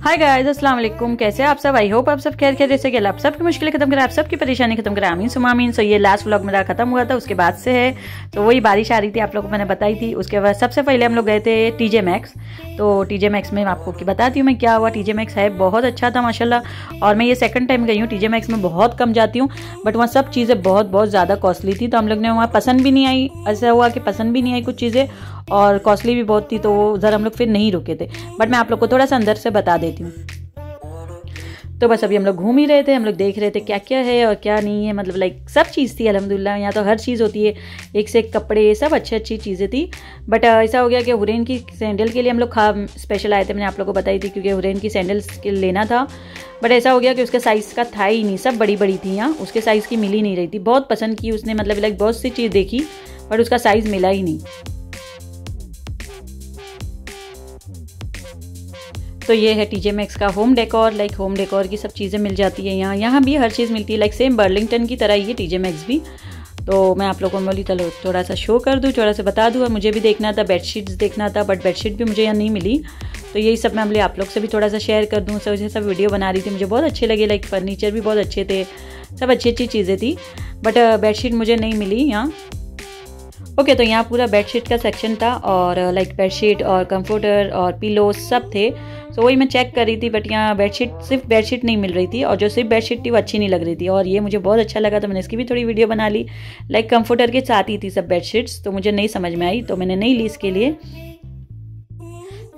Hi guys, अस्सलाम वालेकुम। कैसे आप सब? आई होप आप सब खैर खैरियत से आप सबकी मुश्किलें खत्म करें, आप सबकी परेशानी खत्म करें। आमीन सुमा आमीन। सो ये लास्ट व्लॉग मेरा खत्म हुआ था, उसके बाद से है तो वही बारिश आ रही थी, आप लोगों को मैंने बताई थी। उसके बाद सबसे पहले हम लोग गए थे टीजे मैक्स। तो टीजे मैक्स में आपको बताती हूँ मैं क्या हुआ। टीजे मैक्स है बहुत अच्छा था माशाल्लाह, और मैं ये सेकंड टाइम गई हूँ। टीजे मैक्स में बहुत कम जाती हूँ, बट वहाँ सब चीज़ें बहुत ज़्यादा कॉस्टली थी, तो हम लोग ने वहाँ पसंद भी नहीं आई। ऐसा हुआ कि पसंद भी नहीं आई कुछ चीज़ें, और कॉस्टली भी बहुत थी, तो उधर हम लोग फिर नहीं रुके थे। बट मैं आप लोग को थोड़ा सा अंदर से बता देती हूँ। तो बस अभी हम लोग घूम ही रहे थे, हम लोग देख रहे थे क्या क्या है और क्या नहीं है, मतलब लाइक सब चीज़ थी अल्हम्दुलिल्लाह। यहाँ तो हर चीज़ होती है, एक से एक कपड़े, सब अच्छी चीज़ें थी। बट ऐसा हो गया कि हुरैन की सैंडल के लिए हम लोग स्पेशल आए थे, मैंने आप लोगों को बताई थी, क्योंकि हुरैन की सैंडल्स लेना था। बट ऐसा हो गया कि उसके साइज़ का था ही नहीं, सब बड़ी बड़ी थी यहाँ, उसके साइज़ की मिल ही नहीं रही थी। बहुत पसंद की उसने, मतलब लाइक बहुत सी चीज़ देखी, बट उसका साइज़ मिला ही नहीं। तो ये है टीजे मैक्स का home decor. Like home decor की सब चीज़ें मिल जाती है यहाँ भी हर चीज़ मिलती है, लाइक सेम बर्लिंगटन की तरह ये टीजे मैक्स भी। तो मैं आप लोगों को बोली चलो थोड़ा सा शो कर दूँ, थोड़ा सा बता दूँ। और मुझे भी देखना था, बेडशीट्स देखना था, बट बेडशीट भी मुझे यहाँ नहीं मिली। तो यही सब मैं बोली आप लोग से भी थोड़ा सा शेयर कर दूँ। सब वीडियो बना रही थी, मुझे बहुत अच्छे लगे। लाइक फर्नीचर भी बहुत अच्छे थे, सब अच्छी चीज़ें थी, बट बेडशीट मुझे नहीं मिली यहाँ। ओके, तो यहाँ पूरा बेडशीट का सेक्शन था, और लाइक बेडशीट और कंफर्टर और पिलो सब थे। तो वही मैं चेक कर रही थी, बट यहाँ सिर्फ बेडशीट नहीं मिल रही थी, और जो सिर्फ बेडशीट थी वो अच्छी नहीं लग रही थी। और ये मुझे बहुत अच्छा लगा, तो मैंने इसकी भी थोड़ी वीडियो बना ली। लाइक कंफर्टर के साथ ही थी सब बेडशीट्स, तो मुझे नहीं समझ में आई, तो मैंने नहीं ली इसके लिए।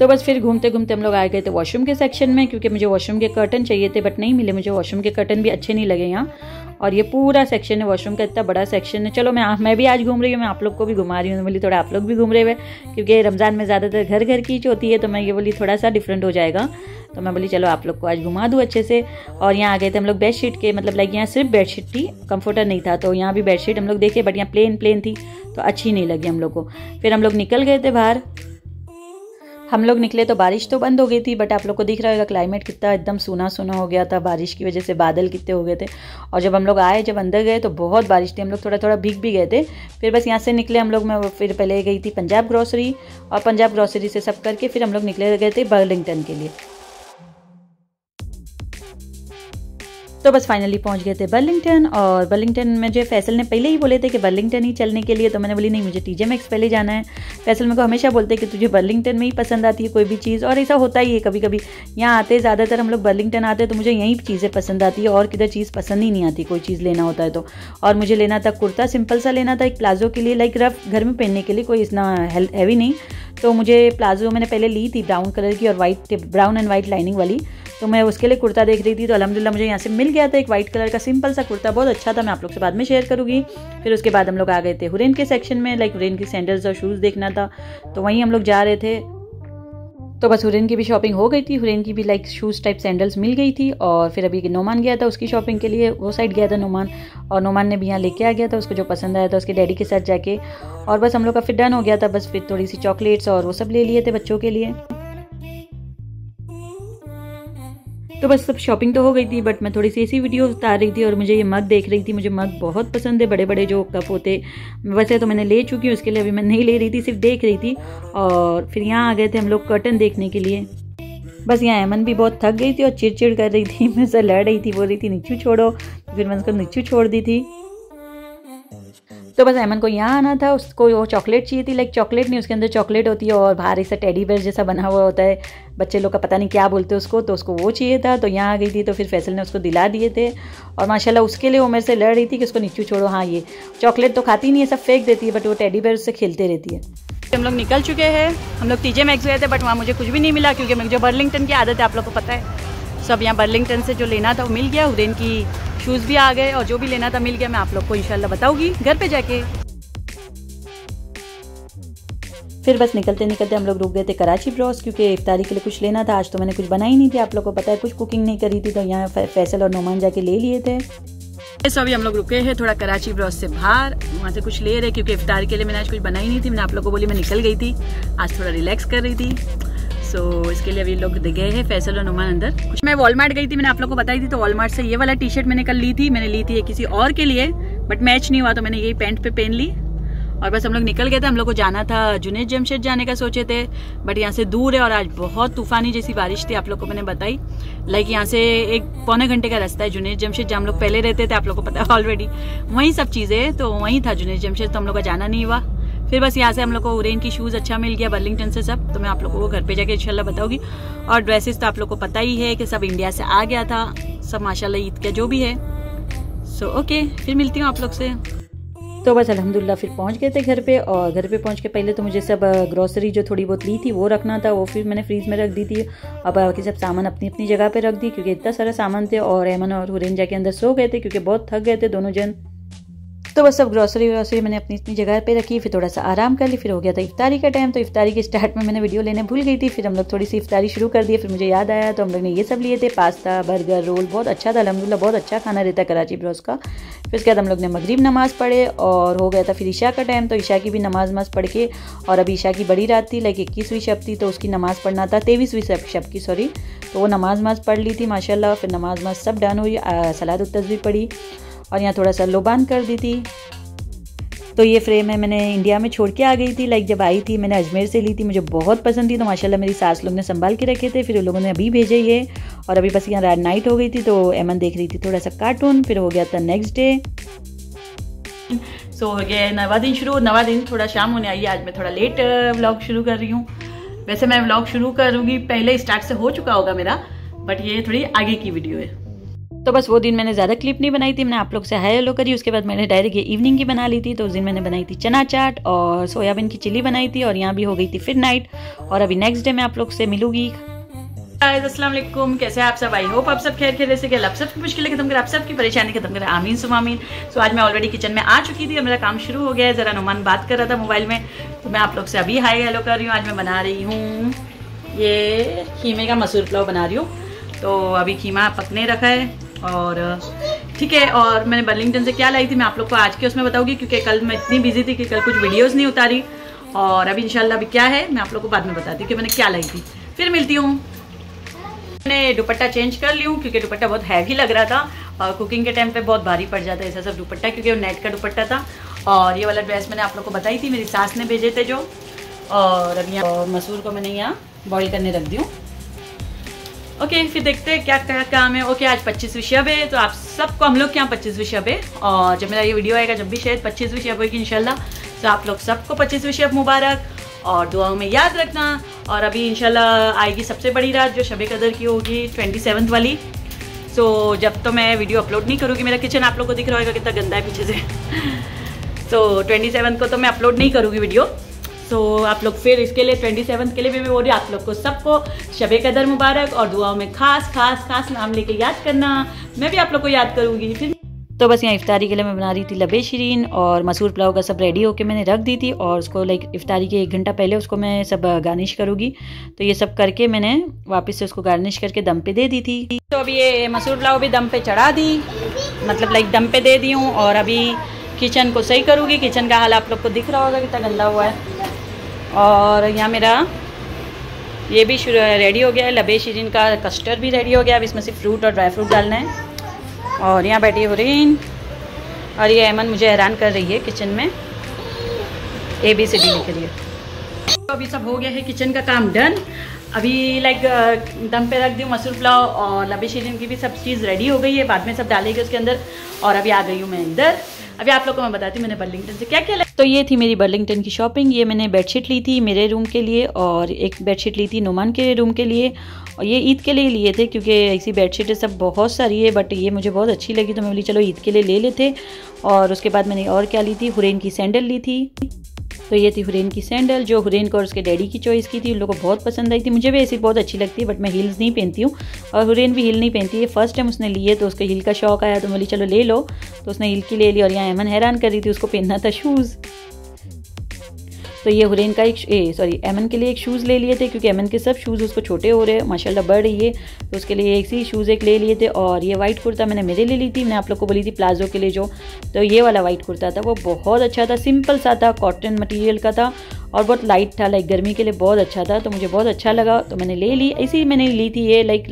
तो बस फिर घूमते घूमते हम लोग आ गए थे वॉशरूम के सेक्शन में, क्योंकि मुझे वॉशरूम के कर्टन चाहिए थे, बट नहीं मिले मुझे। वॉशरूम के कर्टन भी अच्छे नहीं लगे यहाँ। और ये पूरा सेक्शन है वॉशरूम का, इतना बड़ा सेक्शन है। चलो मैं भी आज घूम रही हूँ, मैं आप लोग को भी घुमा रही हूँ। बोली थोड़ा आप लोग भी घूम रहे हुए, क्योंकि रमज़ान में ज़्यादातर घर की होती है, तो मैं ये बोली थोड़ा सा डिफरेंट हो जाएगा। तो मैं बोली चलो आप लोग को आज घुमा दूँ अच्छे से। और यहाँ आ गए थे हम लोग बेडशीट के, मतलब लाइक यहाँ सिर्फ बेडशीट थी, कंफर्टर नहीं था। तो यहाँ भी बेडशीट हम लोग देखे, बट यहाँ प्लेन थी, तो अच्छी नहीं लगी हम लोग को। फिर हम लोग निकल गए थे बाहर। हम लोग निकले तो बारिश तो बंद हो गई थी, बट आप लोग को दिख रहा होगा क्लाइमेट कितना एकदम सूना हो गया था बारिश की वजह से, बादल कितने हो गए थे। और जब हम लोग आए, जब अंदर गए तो बहुत बारिश थी, हम लोग थोड़ा भीग भी गए थे। फिर बस यहाँ से निकले हम लोग, मैं फिर पहले गई थी पंजाब ग्रोसरी, और पंजाब ग्रोसरी से सब करके फिर हम लोग निकले गए थे बर्लिंगटन के लिए। तो बस फाइनली पहुंच गए थे बर्लिंगटन। और बर्लिंगटन में जो फैसल ने पहले ही बोले थे कि बर्लिंगटन ही चलने के लिए, तो मैंने बोली नहीं, मुझे टीजे मैक्स पहले जाना है। फैसल मेरे को हमेशा बोलते हैं कि तुझे बर्लिंगटन में ही पसंद आती है कोई भी चीज़, और ऐसा होता ही है कभी कभी। यहाँ आते ज़्यादातर हम लोग बर्लिंगटन आते हैं, तो मुझे यहीं चीज़ें पसंद आती है, और किधर चीज़ पसंद ही नहीं आती कोई चीज़ लेना होता है तो। और मुझे लेना था कुर्ता, सिंपल सा लेना था, एक प्लाजो के लिए, लाइक रफ घर में पहनने के लिए, कोई इतना हैवी नहीं। तो मुझे प्लाजो मैंने पहले ली थी ब्राउन कलर की, और ब्राउन एंड वाइट लाइनिंग वाली। तो मैं उसके लिए कुर्ता देख रही थी, तो अल्हम्दुलिल्लाह मुझे यहाँ से मिल गया था एक वाइट कलर का सिंपल सा कुर्ता, बहुत अच्छा था। मैं आप लोग से बाद में शेयर करूँगी। फिर उसके बाद हम लोग आ गए थे हुरैन के सेक्शन में, लाइक हुरैन की सैंडल्स और शूज़ देखना था, तो वहीं हम लोग जा रहे थे। तो बस हुरैन की भी शॉपिंग हो गई थी, हुरैन की भी लाइक शूज़ टाइप सैंडल्स मिल गई थी। और फिर अभी नोमान गया था उसकी शॉपिंग के लिए, वो साइड गया था नोमान, और नोमान ने भी यहाँ लेके आ गया था उसको जो पसंद आया था उसके डैडी के साथ जाके। और बस हम लोग का फिर डन हो गया था, बस फिर थोड़ी सी चॉकलेट्स और वो सब ले लिए थे बच्चों के लिए। तो बस सब शॉपिंग तो हो गई थी, बट मैं थोड़ी सी ऐसी वीडियो उतार रही थी, और मुझे ये मग देख रही थी। मुझे मग बहुत पसंद है, बड़े बड़े जो कप होते। वैसे तो मैंने ले चुकी हूँ, उसके लिए अभी मैं नहीं ले रही थी, सिर्फ देख रही थी। और फिर यहाँ आ गए थे हम लोग कर्टन देखने के लिए। बस यहाँ अमन भी बहुत थक गई थी और चिड़चिड़ कर रही थी, मैं से लड़ रही थी, बोल रही थी नीचू छोड़ो, फिर मैं उसको नीचू छोड़ दी थी। तो बस अमन को यहाँ आना था, उसको वो चॉकलेट चाहिए थी, लाइक चॉकलेट नहीं, उसके अंदर चॉकलेट होती है, और बाहर ऐसा टेडी बेयर जैसा बना हुआ होता है, बच्चे लोग का पता नहीं क्या बोलते हैं उसको, तो उसको वो चाहिए था। तो यहाँ आ गई थी, तो फिर फैसल ने उसको दिला दिए थे। और माशाल्लाह उसके लिए वो मेरे से लड़ रही थी कि उसको नीचू छोड़ो। हाँ, ये चॉकलेट तो खाती नहीं है, सब फेंक देती है, बट वो टेडी बेयर से खेलते रहती है। हम लोग निकल चुके हैं, हम लोग टीजे मैक्स गए थे, बट वहाँ मुझे कुछ भी नहीं मिला, क्योंकि मुझे बर्लिंगटन की आदत है, आप लोग को पता है। सब यहाँ बर्लिंगटन से जो लेना था वो मिल गया, हुरैन की शूज़ भी आ गए, और जो भी लेना था मिल गया। मैं आप लोग को इंशाल्लाह बताऊँगी घर पर जाके। फिर बस निकलते हम लोग रुक गए थे कराची ब्रोस, क्योंकि इफ्तारी के लिए कुछ लेना था। आज तो मैंने कुछ बनाई नहीं थी, आप लोग को पता है, कुछ कुकिंग नहीं करी थी, तो यहाँ फैसल और नोमान जाके ले लिए थे। तो अभी हम लोग रुके हैं थोड़ा कराची ब्रोस से बाहर, वहाँ से कुछ ले रहे, क्योंकि इफ्तारी के लिए मैंने आज कुछ बनाई नहीं थी। मैंने आप लोग को बोली मैं निकल गई थी, आज थोड़ा रिलैक्स कर रही थी। सो इसके लिए अभी लोग गए हैं फैसल और नोमान अंदर। कुछ मैं वॉलमार्ट गई थी, मैंने आप लोग को बताई थी, तो वॉलमार्ट से ये वाला टी शर्ट मैंने कल ली थी। मैंने ली थी किसी और के लिए, बट मैच नहीं हुआ, तो मैंने यही पैंट पे पहन ली। और बस हम लोग निकल गए थे। हम लोग को जाना था जुनैद जमशेद जाने का सोचे थे, बट यहाँ से दूर है और आज बहुत तूफानी जैसी बारिश थी, आप लोग को मैंने बताई। लाइक यहाँ से 1-पौने घंटे का रास्ता है जुनैद जमशेद, जहाँ हम लोग पहले रहते थे, आप लोग को पता है ऑलरेडी। वहीं सब चीज़ें, तो वहीं था जुनैद जमशेद, तो हम लोग का जाना नहीं हुआ। फिर बस यहाँ से हम लोग को हुरैन की शूज़ अच्छा मिल गया बर्लिंगटन से सब, तो मैं आप लोगों को घर पे जाके इंशाल्लाह बताऊंगी। और ड्रेसेस तो आप लोग को पता ही है कि सब इंडिया से आ गया था, सब माशाल्लाह ईद का जो भी है। सो ओके, फिर मिलती हूँ आप लोग से। तो बस अल्हम्दुलिल्लाह फिर पहुंच गए थे घर पे। और घर पे पहुंच के पहले तो मुझे सब ग्रोसरी जो थोड़ी बहुत ली थी वो रखना था, वो फिर मैंने फ्रीज में रख दी थी। अब बाकी सब सामान अपनी अपनी जगह पे रख दी, क्योंकि इतना सारा सामान थे। और एमन और हुरैन जाके अंदर सो गए थे क्योंकि बहुत थक गए थे दोनों जन। तो बस सब ग्रोसरी मैंने अपनी अपनी जगह पे रखी, फिर थोड़ा सा आराम कर ली। फिर हो गया था इफ्तारी का टाइम, तो इफ्तारी के स्टार्ट में मैंने वीडियो लेने भूल गई थी। फिर हम लोग थोड़ी सी इफ्तारी शुरू कर दी, फिर मुझे याद आया तो हम लोग ने ये सब लिए थे, पास्ता, बर्गर, रोल, बहुत अच्छा था अल्हम्दुलिल्लाह, बहुत अच्छा खाना रहता है कराची ब्रोस का। फिर उसके बाद हम लोग ने मगरिब नमाज़ पढ़े और हो गया था फिर ईशा का टाइम, तो ईशा की भी नमाज पढ़ के, और अभी ईशा की बड़ी रात थी, लाइक 21वीं शब थी, तो उसकी नमाज़ पढ़ना था 23वीं शब की, सॉरी। तो वो नमाज पढ़ ली थी माशाल्लाह। फिर नमाज सब डन हुई, सलात व तस्बीह पढ़ी और यहाँ थोड़ा सा लोबान कर दी थी। तो ये फ्रेम है मैंने इंडिया में छोड़ के आ गई थी, लाइक जब आई थी मैंने अजमेर से ली थी, मुझे बहुत पसंद थी, तो माशाल्लाह मेरी सास लोग ने संभाल के रखे थे। फिर उन लोगों ने अभी भेजे ये, और अभी बस यहाँ नाइट हो गई थी, तो एमन देख रही थी थोड़ा सा कार्टून। फिर हो गया था नेक्स्ट डे, सो हो गया नवा दिन शुरू। नवा दिन थोड़ा शाम होने आई है, आज मैं थोड़ा लेट व्लॉग शुरू कर रही हूँ। वैसे मैं व्लॉग शुरू करूँगी, पहले स्टार्ट से हो चुका होगा मेरा, बट ये थोड़ी आगे की वीडियो है। तो बस वो दिन मैंने ज़्यादा क्लिप नहीं बनाई थी, मैंने आप लोग से हाय हेलो करी, उसके बाद मैंने डायरेक्ट ये इवनिंग की बना ली थी। तो उस दिन मैंने बनाई थी चना चाट और सोयाबीन की चिली बनाई थी, और यहाँ भी हो गई थी फिर नाइट। और अभी नेक्स्ट डे मैं आप लोग से मिलूंगी। अस्सलाम वालेकुम, कैसे हैं आप सब? आई होप आप सब खैर से गए, आप सबकी मुश्किलें खत्म करें, आप सबकी परेशानी खत्म करें, आमीन सुम आमीन। सो आज मैं ऑलरेडी किचन में आ चुकी थी और मेरा काम शुरू हो गया है। ज़रा नुमान बात कर रहा था मोबाइल में, तो मैं आप लोग से अभी हाय हेलो कर रही हूँ। आज मैं बना रही हूँ ये खीमे का मसूर पुलाव बना रही हूँ। तो अभी खीमा पकने रखा है और ठीक है। और मैंने बर्लिंगटन से क्या लाई थी मैं आप लोग को आज के उसमें बताऊंगी, क्योंकि कल मैं इतनी बिजी थी कि कल कुछ वीडियोस नहीं उतारी। और अभी इंशाल्लाह अभी क्या है मैं आप लोग को बाद में बताती हूँ कि मैंने क्या लाई थी। फिर मिलती हूँ। मैंने दुपट्टा चेंज कर ली हूँ क्योंकि दुपट्टा बहुत हैवी लग रहा था, और कुकिंग के टाइम पे बहुत भारी पड़ जाता है ऐसा सब दुपट्टा, क्योंकि वो नेट का दुपट्टा था। और ये वाला ड्रेस मैंने आप लोग को बताई थी, मेरी सास ने भेजे थे जो। और अभी यहाँ मसूर को मैंने यहाँ बॉईल करने रख दी हूँ। ओके, फिर देखते हैं क्या क्या काम है। ओके, आज 25वीं शब है, तो आप सबको, हम लोग के यहाँ 25वीं शब है, और जब मेरा ये वीडियो आएगा जब भी शायद 25वीं शब होगी इंशाल्लाह। तो आप लोग सबको 25वीं शब मुबारक, और दुआओं में याद रखना। और अभी इंशाल्लाह आएगी सबसे बड़ी रात जो शब कदर की होगी, 27th वाली। सो जब तो मैं वीडियो अपलोड नहीं करूँगी, मेरा किचन आप लोग को दिख रहा होगा कितना गंदा है पीछे से। सो 27 को तो मैं अपलोड नहीं करूँगी वीडियो। सो आप लोग फिर इसके लिए 27 के लिए भी मैं बोल रही हूँ आप लोग को सबको शब कदर मुबारक, और दुआओं में खास खास खास नाम लेके याद करना। मैं भी आप लोग को याद करूँगी। फिर तो बस यहाँ इफ्तारी के लिए मैं बना रही थी लबे शीरीन, और मसूर पुलाव का सब रेडी होके मैंने रख दी थी, और उसको लाइक इफ्तारी के 1 घंटा पहले उसको मैं सब गार्निश करूँगी। तो ये सब करके मैंने वापस से उसको गार्निश करके दम पे दे दी थी। तो अभी ये मसूर पुलाव भी दम पे चढ़ा दी, मतलब लाइक दम पे दे दी हूँ। और अभी किचन को सही करूँगी। किचन का हाल आप लोग को दिख रहा होगा कितना गंदा हुआ है। और यहाँ मेरा ये भी रेडी हो गया है, लबे शीरीन का कस्टर्ड भी रेडी हो गया। अब इसमें सिर्फ फ्रूट और ड्राई फ्रूट डालना है। और यहाँ बैठी हुरैन, और ये अमन मुझे हैरान कर रही है किचन में ABCD लिख रही है। तो अभी सब हो गया है, किचन का काम डन। अभी लाइक दम पे रख दी मसूर पुलाव, और लबे शीरीन की भी सब चीज़ रेडी हो गई है, बाद में सब डालेगी उसके अंदर। और अभी आ गई हूँ मैं इधर। अभी आप लोग को मैं बताती हूँ मैंने बर्लिंगटन से क्या क्या लाया। तो ये थी मेरी बर्लिंगटन की शॉपिंग। ये मैंने बेडशीट ली थी मेरे रूम के लिए, और एक बेडशीट ली थी नुमान के रूम के लिए, और ये ईद के लिए लिए थे क्योंकि ऐसी बेडशीटें सब बहुत सारी है, बट ये मुझे बहुत अच्छी लगी तो मैं बोली चलो ईद के लिए ले लेते। और उसके बाद मैंने और क्या ली थी, हुरैन की सैंडल ली थी। तो ये थी हुरैन की सैंडल, जो हुरैन को और उसके डैडी की चॉइस की थी, उन लोगों को बहुत पसंद आई थी। मुझे भी ऐसी बहुत अच्छी लगती है, बट मैं हील्स नहीं पहनती हूँ, और हुरैन भी हील नहीं पहनती है। फर्स्ट टाइम उसने लिए तो उसको हील का शौक आया, तो बोली चलो ले लो, तो उसने हील की ले ली। और यहाँ एमन हैरान कर रही थी, उसको पहनना था शूज़। तो ये हुरैन का एमन के लिए एक शूज़ ले लिए थे, क्योंकि एमन के सब शूज़ उसको छोटे हो रहे हैं, माशाल्लाह बढ़ रही है, तो उसके लिए एक ही शूज़ एक ले लिए थे। और ये वाइट कुर्ता मैंने मेरे ले ली थी, मैंने आप लोग को बोली थी प्लाजो के लिए जो, तो ये वाला वाइट कुर्ता था वो बहुत अच्छा था, सिंपल सा था, कॉटन मटेरियल का था, और बहुत लाइट था, लाइक गर्मी के लिए बहुत अच्छा था, तो मुझे बहुत अच्छा लगा तो मैंने ले ली। ऐसी मैंने ली थी ये, लाइक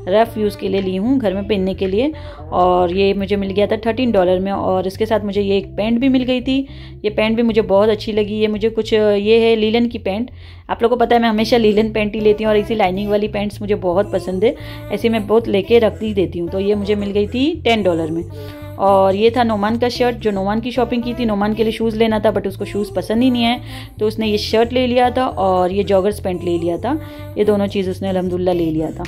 रफ़ यूज़ के लिए ली हूँ, घर में पहनने के लिए। और ये मुझे मिल गया था $13 में। और इसके साथ मुझे ये एक पैंट भी मिल गई थी। ये पैंट भी मुझे बहुत अच्छी लगी। ये मुझे कुछ ये है लीलन की पैंट। आप लोगों को पता है मैं हमेशा लीलन पैंट ही लेती हूँ और इसी लाइनिंग वाली पैंट्स मुझे बहुत पसंद है, ऐसे मैं बहुत लेके रखती देती हूँ। तो ये मुझे मिल गई थी $10 में। और ये था नोमान का शर्ट, जो नोमान की शॉपिंग की थी। नोमान के लिए शूज़ लेना था बट उसको शूज़ पसंद ही नहीं आए, तो उसने ये शर्ट ले लिया था और ये जॉगर्स पैंट ले लिया था। ये दोनों चीज़ उसने अल्हम्दुलिल्लाह ले लिया था।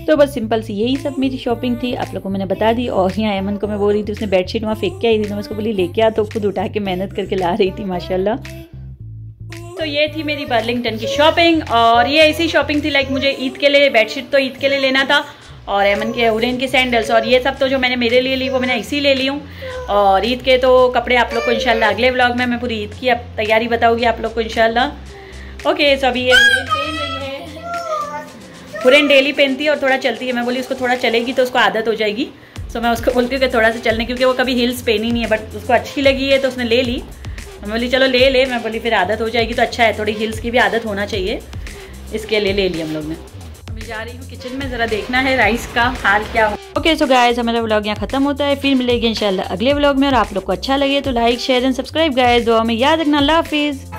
तो बस सिंपल सी यही सब मेरी शॉपिंग थी, आप लोगों को मैंने बता दी। और यहाँ अमन को मैं बोल रही थी, उसने बेडशीट वहाँ फेंक के आई थी, तो मैं उसको बोली लेके आ, तो खुद उठा के मेहनत करके ला रही थी माशाल्लाह। तो ये थी मेरी बर्लिंगटन की शॉपिंग। और ये ऐसी शॉपिंग थी, लाइक मुझे ईद के लिए बेडशीट तो ईद के लिए लेना था, और एमन के हुरैन के सैंडल्स, और ये सब तो जो मैंने मेरे लिए ली वो मैंने इसी ले ली हूँ। और ईद के तो कपड़े आप लोग को इंशाल्लाह अगले व्लॉग में मैं पूरी ईद की अब तैयारी बताऊँगी आप लोग को इंशाल्लाह। ओके, सो अभी ये हुरैन पहन रही है। हुरैन डेली पहनती है और थोड़ा चलती है। मैं बोली उसको थोड़ा चलेगी तो उसको आदत हो जाएगी, सो मैं उसको बोलती हूँ कि थोड़ा सा चलने, क्योंकि वो कभी हिल्स पहनी नहीं है, बट उसको अच्छी लगी है तो उसने ले ली। मैं बोली चलो ले ले, मैं बोली फिर आदत हो जाएगी तो अच्छा है, थोड़ी हिल्स की भी आदत होना चाहिए, इसके लिए ले ली हम लोग ने। अभी जा रही हूँ किचन में, ज़रा देखना है राइस का हाल क्या हो। ओके, सो गाइस हमारा व्लॉग यहाँ खत्म होता है, फिर मिलेंगे इंशाल्लाह अगले व्लॉग में। और आप लोग को अच्छा लगे तो like share and subscribe guys, दुआ में याद रखना। अल्लाह हाफिज़।